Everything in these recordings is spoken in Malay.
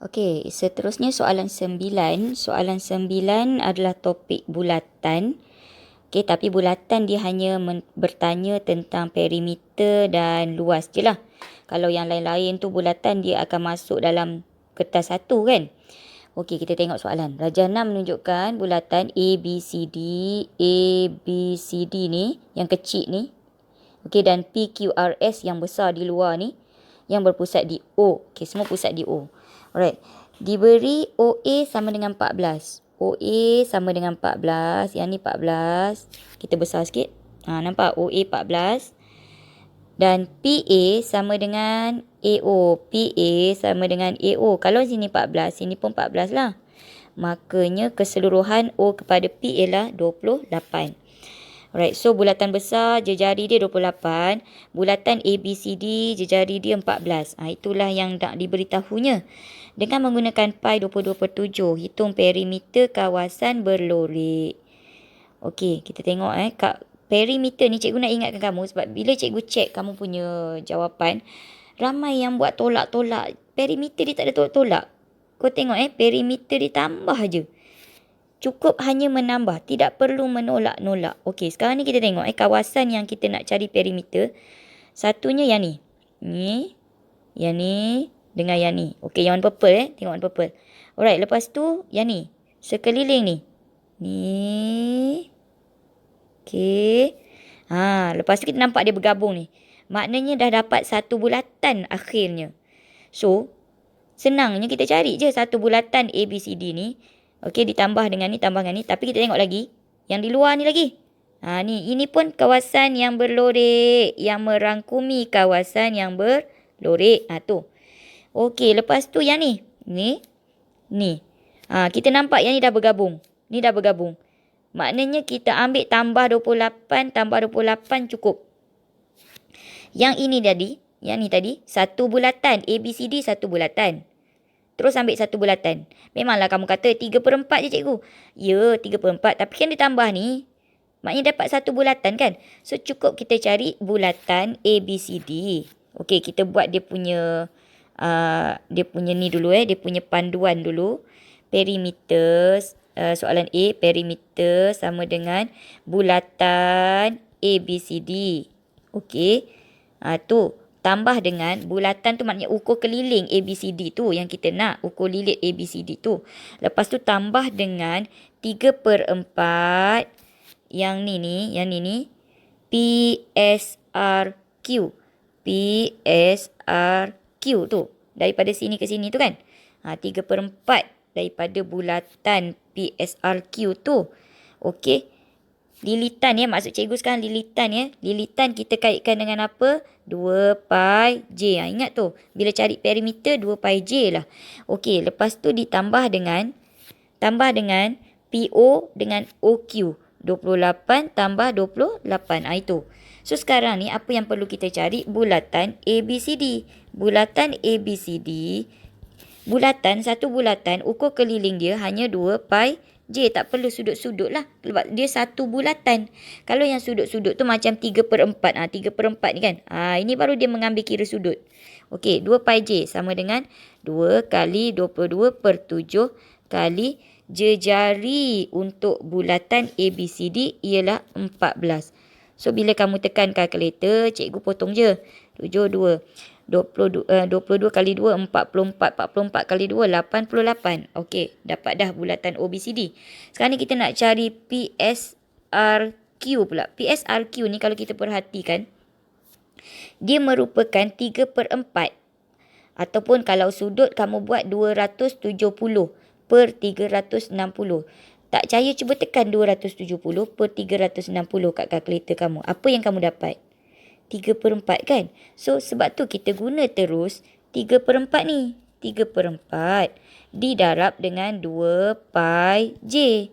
Okey, seterusnya soalan 9. Soalan 9 adalah topik bulatan. Okey, tapi bulatan dia hanya bertanya tentang perimeter dan luas je lah. Kalau yang lain-lain tu bulatan dia akan masuk dalam kertas satu kan. Okey, kita tengok soalan. Rajana menunjukkan bulatan ABCD, ABCD ni yang kecil ni. Okey, dan PQRS yang besar di luar ni yang berpusat di O. Okey, semua pusat di O. Alright. Diberi OA sama dengan 14. OA sama dengan 14. Yang ni 14. Kita besar sikit. Nampak? OA 14. Dan PA sama dengan AO. PA sama dengan AO. Kalau sini 14, sini pun 14 lah. Makanya keseluruhan O kepada P ialah 28. Alright, so bulatan besar jejari dia 28. Bulatan ABCD jejari dia 14. Itulah yang nak diberitahunya. Dengan menggunakan pi 22/7, hitung perimeter kawasan berlorek. Okey, kita tengok kat perimeter ni cikgu nak ingatkan kamu sebab bila cikgu cek kamu punya jawapan, ramai yang buat tolak-tolak. Perimeter dia tak ada tolak-tolak. Kau tengok perimeter ditambah je. Cukup hanya menambah, tidak perlu menolak-nolak. Okey, sekarang ni kita tengok kawasan yang kita nak cari perimeter. Satunya yang ni. Yang ni dengan yang ni. Okey, yang warna purple tengok warna purple. Alright, lepas tu yang ni. Sekeliling ni. Ni. Okey. Lepas tu kita nampak dia bergabung ni. Maknanya dah dapat satu bulatan akhirnya. So, senangnya kita cari je satu bulatan ABCD ni. Okey, ditambah dengan ni, tambah dengan ni. Tapi kita tengok lagi. Yang di luar ni lagi. Ni. Ini pun kawasan yang berlorek. Yang merangkumi kawasan yang berlorek. Tu. Okey, lepas tu yang ni. Ni. Kita nampak yang ni dah bergabung. Ni dah bergabung. Maknanya kita ambil tambah 28, tambah 28 cukup. Yang ini tadi. Yang ni tadi. Satu bulatan. ABCD satu bulatan. Terus ambil satu bulatan. Memanglah kamu kata 3/4 je cikgu. Ya, 3/4. Tapi kan ditambah ni. Maknanya dapat satu bulatan kan. So, cukup kita cari bulatan ABCD. Okey, kita buat dia punya ni dulu Dia punya panduan dulu. Perimeter. Soalan A. Perimeter sama dengan bulatan ABCD. Okey. Tu. Tambah dengan bulatan tu maknanya ukur keliling ABCD tu yang kita nak. Ukur lilit ABCD tu. Lepas tu tambah dengan 3/4 yang ni. PSRQ. PSRQ tu. Daripada sini ke sini tu kan. 3/4 daripada bulatan PSRQ tu. Okey. Lilitan maksud cikgu sekarang lilitan Lilitan kita kaitkan dengan apa? 2 pi J. Ingat tu. Bila cari perimeter 2 pi J lah. Okey, lepas tu ditambah dengan PO dengan OQ. 28 tambah 28. Itu. So sekarang ni apa yang perlu kita cari? Bulatan ABCD. Bulatan ABCD. Satu bulatan ukur keliling dia hanya 2 pi J. Tak perlu sudut-sudut lah. Sebab dia satu bulatan. Kalau yang sudut-sudut tu macam 3/4. 3/4 ni kan. Ini baru dia mengambil kira sudut. Okey, 2 pi J sama dengan 2 kali 22/7 kali jejari untuk bulatan ABCD ialah 14. So, bila kamu tekan kalkulator, cikgu potong je. 72. 22 kali 2, 44. 44 kali 2, 88. Okey, dapat dah bulatan OBCD. Sekarang ni kita nak cari PSRQ pula. PSRQ ni kalau kita perhatikan, dia merupakan 3/4. Ataupun kalau sudut kamu buat 270/360. Tak percaya cuba tekan 270/360 kat kalkulator kamu. Apa yang kamu dapat? 3/4 kan. So, sebab tu kita guna terus 3/4 ni. 3/4 didarab dengan 2 pi J.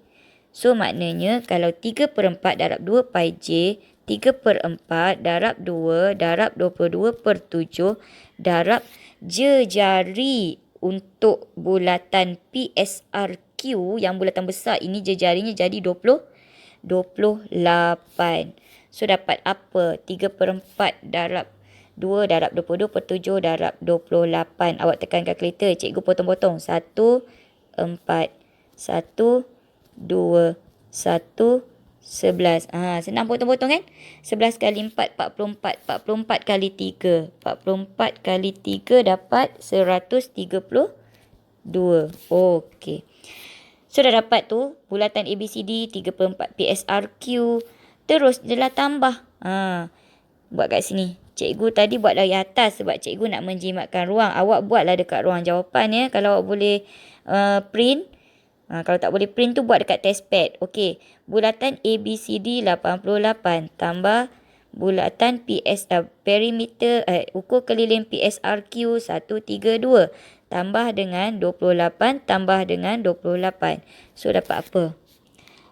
So, maknanya kalau 3/4 darab 2 pi J, 3/4 darab 2 darab 22/7 darab jejari untuk bulatan PSRQ yang bulatan besar ini jejarinya jadi 28. So, dapat apa? 3/4 darab 2 darab 22 per 7 darab 28. Awak tekan kalkulator. Cikgu potong-potong. 1, 4, 1, 2, 1, 11. Senang potong-potong kan? 11 kali 4, 44. 44 kali 3. 44 kali 3 dapat 132. Okey. So dah dapat tu bulatan ABCD 3/4 PSRQ. Terus je lah tambah. Buat kat sini. Cikgu tadi buat dari atas sebab cikgu nak menjimatkan ruang. Awak buatlah dekat ruang jawapan ya. Kalau awak boleh print. Kalau tak boleh print tu buat dekat test pad. Okey. Bulatan ABCD 88 tambah bulatan perimeter ukur keliling PSRQ 132 tambah dengan 28 tambah dengan 28. So dapat apa?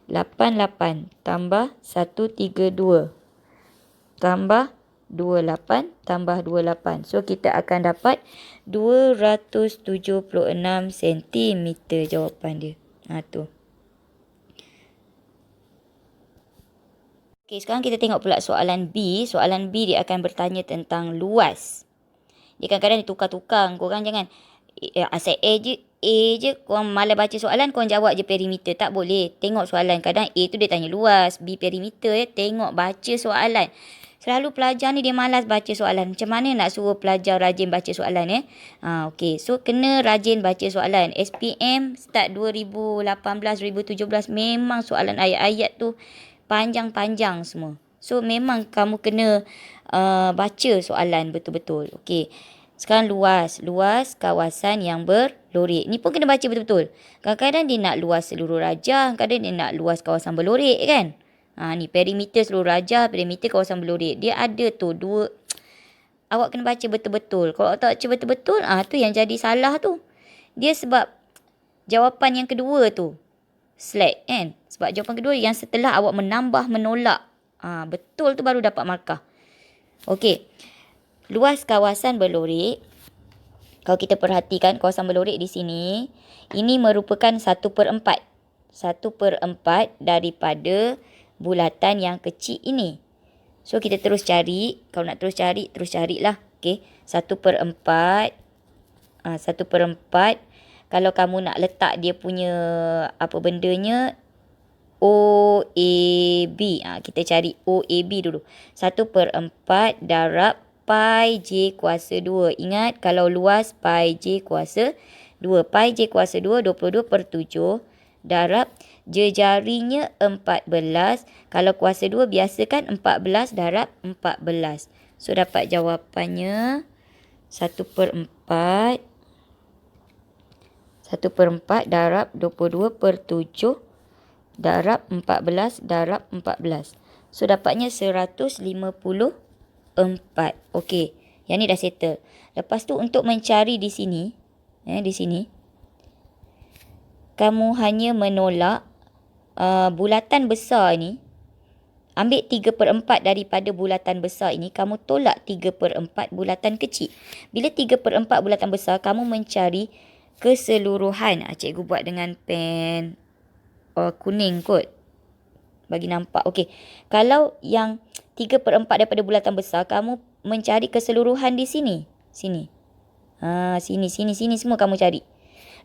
88 tambah 132 tambah 28 tambah 28. So kita akan dapat 276 cm jawapan dia. Tu. Okey, sekarang kita tengok pula soalan B. Soalan B dia akan bertanya tentang luas. Dia kadang-kadang ditukar-tukar. Korang jangan asal A je. Korang malas baca soalan, korang jawab je perimeter. Tak boleh. Tengok soalan. Kadang A tu dia tanya luas. B perimeter ya. Tengok baca soalan. Selalu pelajar ni dia malas baca soalan. Macam mana nak suruh pelajar rajin baca soalan ya? Okey. So kena rajin baca soalan. SPM start 2018-2017 memang soalan ayat-ayat tu panjang-panjang semua. So memang kamu kena baca soalan betul-betul. Okey. Sekarang luas. Luas kawasan yang berlorik. Ni pun kena baca betul-betul. Kadang-kadang dia nak luas seluruh rajah. Kadang dia nak luas kawasan berlorik kan. Ni perimeter seluruh rajah, perimeter kawasan berlorik. Dia ada tu dua. Awak kena baca betul-betul. Kalau awak tak baca betul-betul, tu yang jadi salah tu. Dia sebab jawapan yang kedua tu slack kan. Sebab jawapan kedua yang setelah awak menambah, menolak. Betul tu baru dapat markah. Okey. Luas kawasan berlorik. Kalau kita perhatikan kawasan berlorik di sini. Ini merupakan 1/4. 1/4 daripada bulatan yang kecil ini. So kita terus cari. Kalau nak terus carilah. Okey. 1/4. 1/4. Kalau kamu nak letak dia punya apa bendanya, OAB. Kita cari OAB dulu. 1/4 darab pi J kuasa 2. Ingat kalau luas pi J kuasa 2. Pi J kuasa 2, 22/7 darab jejarinya 14. Kalau kuasa 2 biasa kan 14 darab 14. So dapat jawapannya 1/4. 1/4 darab 22/7 darab 14 darab 14. So dapatnya 154. Okey. Yang ni dah settle. Lepas tu untuk mencari di sini. Di sini. Kamu hanya menolak bulatan besar ni. Ambil 3/4 daripada bulatan besar ini. Kamu tolak 3/4 bulatan kecil. Bila 3/4 bulatan besar, kamu mencari keseluruhan. Cikgu buat dengan pen kuning kot. Bagi nampak. Okey. Kalau yang 3/4 daripada bulatan besar, kamu mencari keseluruhan di sini. Sini. Sini semua kamu cari.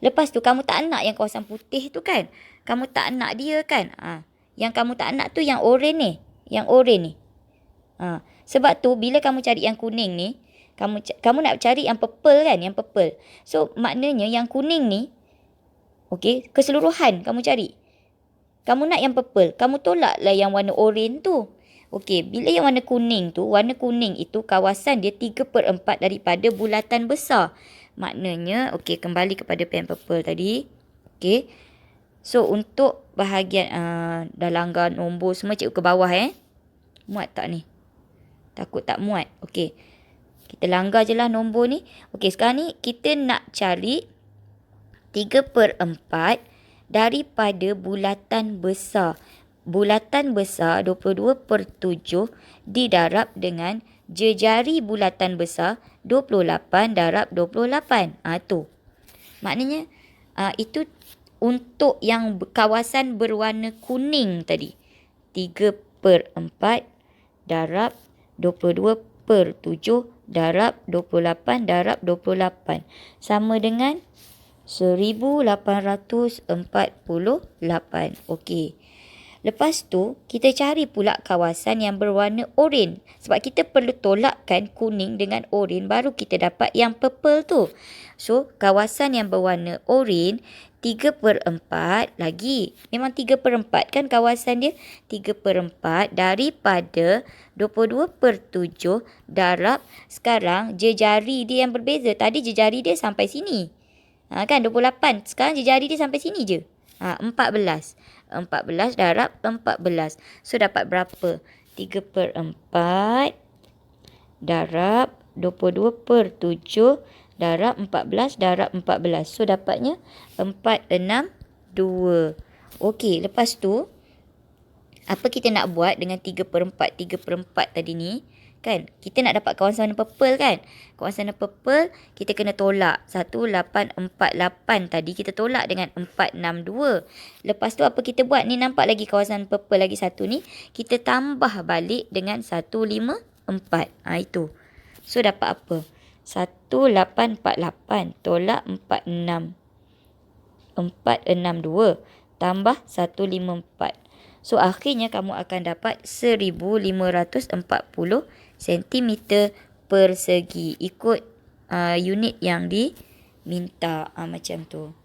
Lepas tu kamu tak nak yang kawasan putih tu kan. Kamu tak nak dia kan. Yang kamu tak nak tu yang oren ni. Yang oren ni. Sebab tu bila kamu cari yang kuning ni, kamu nak cari yang purple kan, yang purple. So maknanya yang kuning ni, okey, keseluruhan kamu cari. Kamu nak yang purple, kamu tolaklah yang warna oren tu. Okey, bila yang warna kuning tu, warna kuning itu kawasan dia 3/4 daripada bulatan besar. Maknanya, okey, kembali kepada pen purple tadi. Okey. So untuk bahagian dah langgar nombor semua, cikgu ke bawah Muat tak ni? Takut tak muat. Okey. Kita langgar je lah nombor ni. Okey, sekarang ni kita nak cari 3/4 daripada bulatan besar. Bulatan besar 22/7 didarab dengan jejari bulatan besar 28 darab 28. Tu. Maknanya itu untuk yang kawasan berwarna kuning tadi. 3/4 darab 22/7 darab 28 darab 28. Sama dengan 1848. Okey. Lepas tu, kita cari pula kawasan yang berwarna oranye. Sebab kita perlu tolakkan kuning dengan oranye, baru kita dapat yang purple tu. So, kawasan yang berwarna oranye, 3/4 lagi. Memang 3/4 kan kawasan dia? 3/4 daripada 22/7 darab. Sekarang, jejari dia yang berbeza. Tadi jejari dia sampai sini. Kan 28. Sekarang jejari dia sampai sini je. 14. 14 darab 14. So dapat berapa? 3/4 darab 22/7 darab 14 darab 14. So dapatnya 462. Okey, lepas tu apa kita nak buat dengan 3/4? 3/4 tadi ni. Kan? Kita nak dapat kawasan warna purple kan? Kawasan warna purple, kita kena tolak. 1848 tadi kita tolak dengan 462. Lepas tu apa kita buat? Ni nampak lagi kawasan purple lagi satu ni. Kita tambah balik dengan 154. Itu. So dapat apa? 1848 tolak 462 tambah 154. So, akhirnya kamu akan dapat 1540 cm persegi. Ikut unit yang diminta. Macam tu.